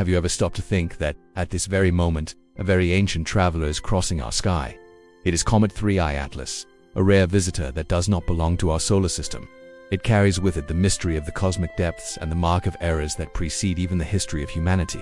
Have you ever stopped to think that, at this very moment, a very ancient traveler is crossing our sky? It is Comet 3I Atlas, a rare visitor that does not belong to our solar system. It carries with it the mystery of the cosmic depths and the mark of eras that precede even the history of humanity.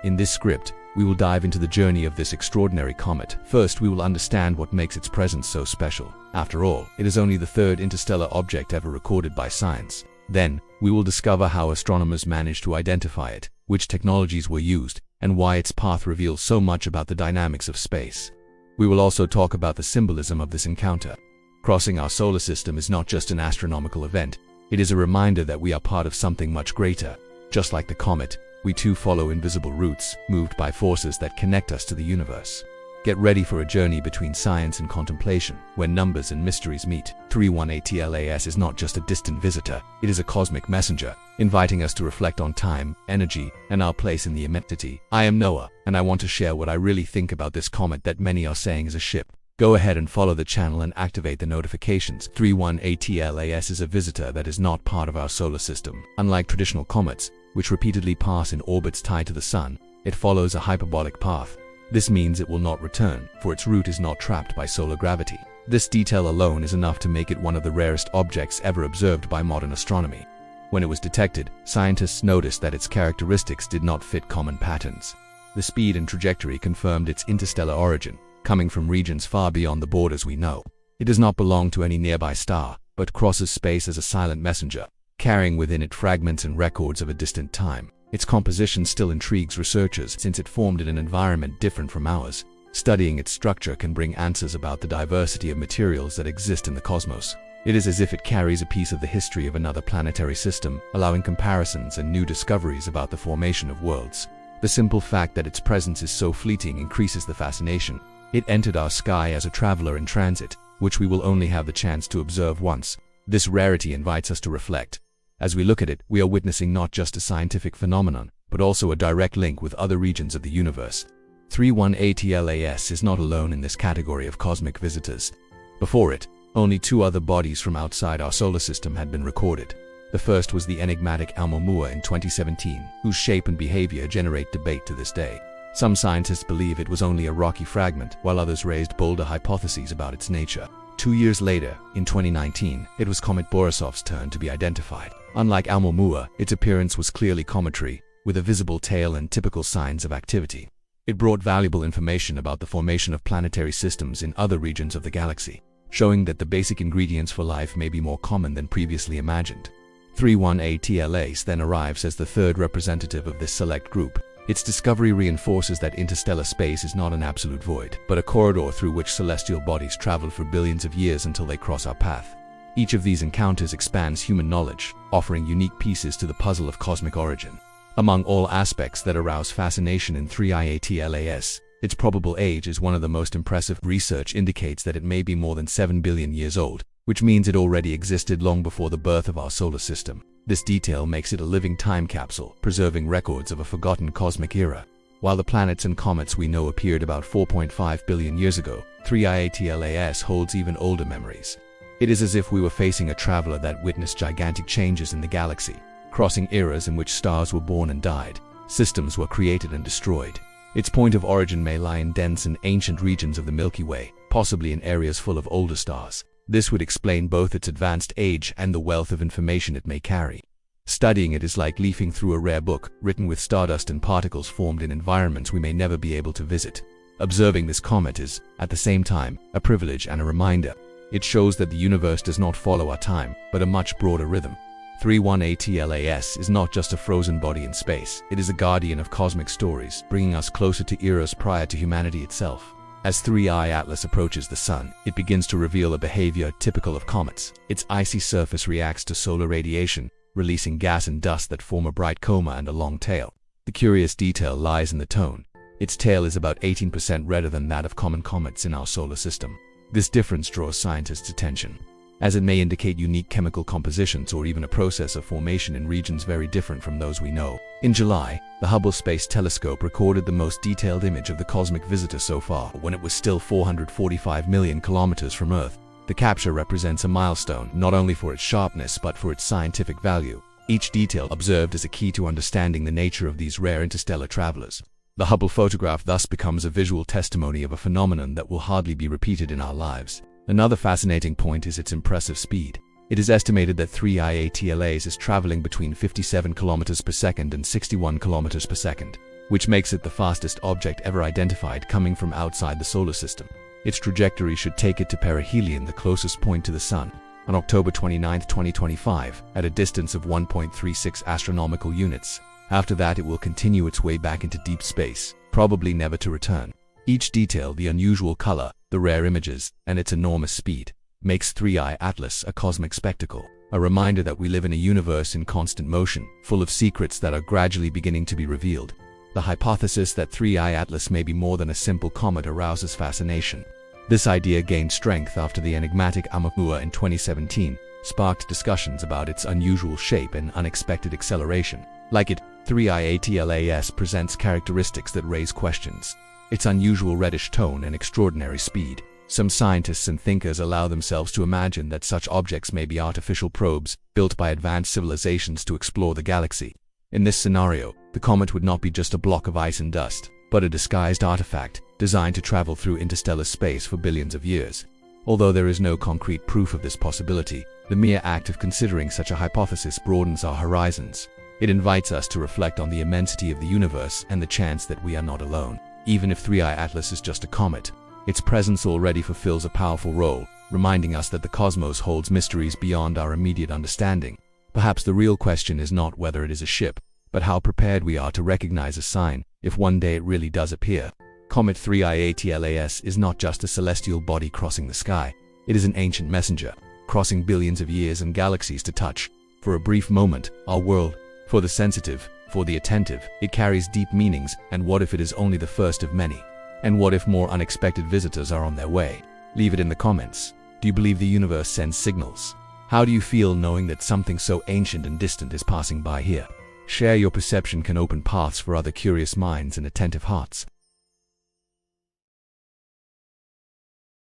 In this script, we will dive into the journey of this extraordinary comet. First, we will understand what makes its presence so special. After all, it is only the third interstellar object ever recorded by science. Then, we will discover how astronomers managed to identify it, which technologies were used, and why its path reveals so much about the dynamics of space. We will also talk about the symbolism of this encounter. Crossing our solar system is not just an astronomical event, it is a reminder that we are part of something much greater. Just like the comet, we too follow invisible routes, moved by forces that connect us to the universe. Get ready for a journey between science and contemplation, where numbers and mysteries meet. 318LAS is not just a distant visitor, it is a cosmic messenger, inviting us to reflect on time, energy, and our place in the immensity. I am Noah, and I want to share what I really think about this comet that many are saying is a ship. Go ahead and follow the channel and activate the notifications. 318LAS is a visitor that is not part of our solar system. Unlike traditional comets, which repeatedly pass in orbits tied to the sun, it follows a hyperbolic path. This means it will not return, for its route is not trapped by solar gravity. This detail alone is enough to make it one of the rarest objects ever observed by modern astronomy. When it was detected, scientists noticed that its characteristics did not fit common patterns. The speed and trajectory confirmed its interstellar origin, coming from regions far beyond the borders we know. It does not belong to any nearby star, but crosses space as a silent messenger, carrying within it fragments and records of a distant time. Its composition still intrigues researchers since it formed in an environment different from ours. Studying its structure can bring answers about the diversity of materials that exist in the cosmos. It is as if it carries a piece of the history of another planetary system, allowing comparisons and new discoveries about the formation of worlds. The simple fact that its presence is so fleeting increases the fascination. It entered our sky as a traveler in transit, which we will only have the chance to observe once. This rarity invites us to reflect. As we look at it, we are witnessing not just a scientific phenomenon, but also a direct link with other regions of the universe. 318LAS is not alone in this category of cosmic visitors. Before it, only two other bodies from outside our solar system had been recorded. The first was the enigmatic Oumuamua in 2017, whose shape and behavior generate debate to this day. Some scientists believe it was only a rocky fragment, while others raised bolder hypotheses about its nature. 2 years later, in 2019, it was Comet Borisov's turn to be identified. Unlike Oumuamua, its appearance was clearly cometary, with a visible tail and typical signs of activity. It brought valuable information about the formation of planetary systems in other regions of the galaxy, showing that the basic ingredients for life may be more common than previously imagined. 318LAS then arrives as the third representative of this select group. Its discovery reinforces that interstellar space is not an absolute void, but a corridor through which celestial bodies travel for billions of years until they cross our path. Each of these encounters expands human knowledge, offering unique pieces to the puzzle of cosmic origin. Among all aspects that arouse fascination in 318LAS, its probable age is one of the most impressive. Research indicates that it may be more than 7 billion years old, which means it already existed long before the birth of our solar system. This detail makes it a living time capsule, preserving records of a forgotten cosmic era. While the planets and comets we know appeared about 4.5 billion years ago, 318LAS holds even older memories. It is as if we were facing a traveler that witnessed gigantic changes in the galaxy, crossing eras in which stars were born and died, systems were created and destroyed. Its point of origin may lie in dense and ancient regions of the Milky Way, possibly in areas full of older stars. This would explain both its advanced age and the wealth of information it may carry. Studying it is like leafing through a rare book, written with stardust and particles formed in environments we may never be able to visit. Observing this comet is, at the same time, a privilege and a reminder. It shows that the universe does not follow our time, but a much broader rhythm. 318LAS is not just a frozen body in space, it is a guardian of cosmic stories, bringing us closer to eras prior to humanity itself. As 3I Atlas approaches the sun, it begins to reveal a behavior typical of comets. Its icy surface reacts to solar radiation, releasing gas and dust that form a bright coma and a long tail. The curious detail lies in the tone. Its tail is about 18% redder than that of common comets in our solar system. This difference draws scientists' attention, as it may indicate unique chemical compositions or even a process of formation in regions very different from those we know. In July, the Hubble Space Telescope recorded the most detailed image of the cosmic visitor so far, when it was still 445 million kilometers from Earth. The capture represents a milestone, not only for its sharpness but for its scientific value. Each detail observed is a key to understanding the nature of these rare interstellar travelers. The Hubble photograph thus becomes a visual testimony of a phenomenon that will hardly be repeated in our lives. Another fascinating point is its impressive speed. It is estimated that 3IATLAS is traveling between 57 km per second and 61 km per second, which makes it the fastest object ever identified coming from outside the solar system. Its trajectory should take it to perihelion, the closest point to the Sun, on October 29, 2025, at a distance of 1.36 astronomical units. After that, it will continue its way back into deep space, probably never to return. Each detail, the unusual color, the rare images, and its enormous speed, makes 3I Atlas a cosmic spectacle, a reminder that we live in a universe in constant motion, full of secrets that are gradually beginning to be revealed. The hypothesis that 3I Atlas may be more than a simple comet arouses fascination. This idea gained strength after the enigmatic Oumuamua in 2017 sparked discussions about its unusual shape and unexpected acceleration. Like it, 3IATLAS presents characteristics that raise questions. Its unusual reddish tone and extraordinary speed. Some scientists and thinkers allow themselves to imagine that such objects may be artificial probes built by advanced civilizations to explore the galaxy. In this scenario, the comet would not be just a block of ice and dust, but a disguised artifact designed to travel through interstellar space for billions of years. Although there is no concrete proof of this possibility, the mere act of considering such a hypothesis broadens our horizons. It invites us to reflect on the immensity of the universe and the chance that we are not alone. Even if 3I Atlas is just a comet, its presence already fulfills a powerful role, reminding us that the cosmos holds mysteries beyond our immediate understanding. Perhaps the real question is not whether it is a ship, but how prepared we are to recognize a sign if one day it really does appear. Comet 3IATLAS is not just a celestial body crossing the sky. It is an ancient messenger, crossing billions of years and galaxies to touch, for a brief moment, our world. For the sensitive, for the attentive, it carries deep meanings. And what if it is only the first of many? And what if more unexpected visitors are on their way? Leave it in the comments. Do you believe the universe sends signals? How do you feel knowing that something so ancient and distant is passing by here? Share your perception can open paths for other curious minds and attentive hearts.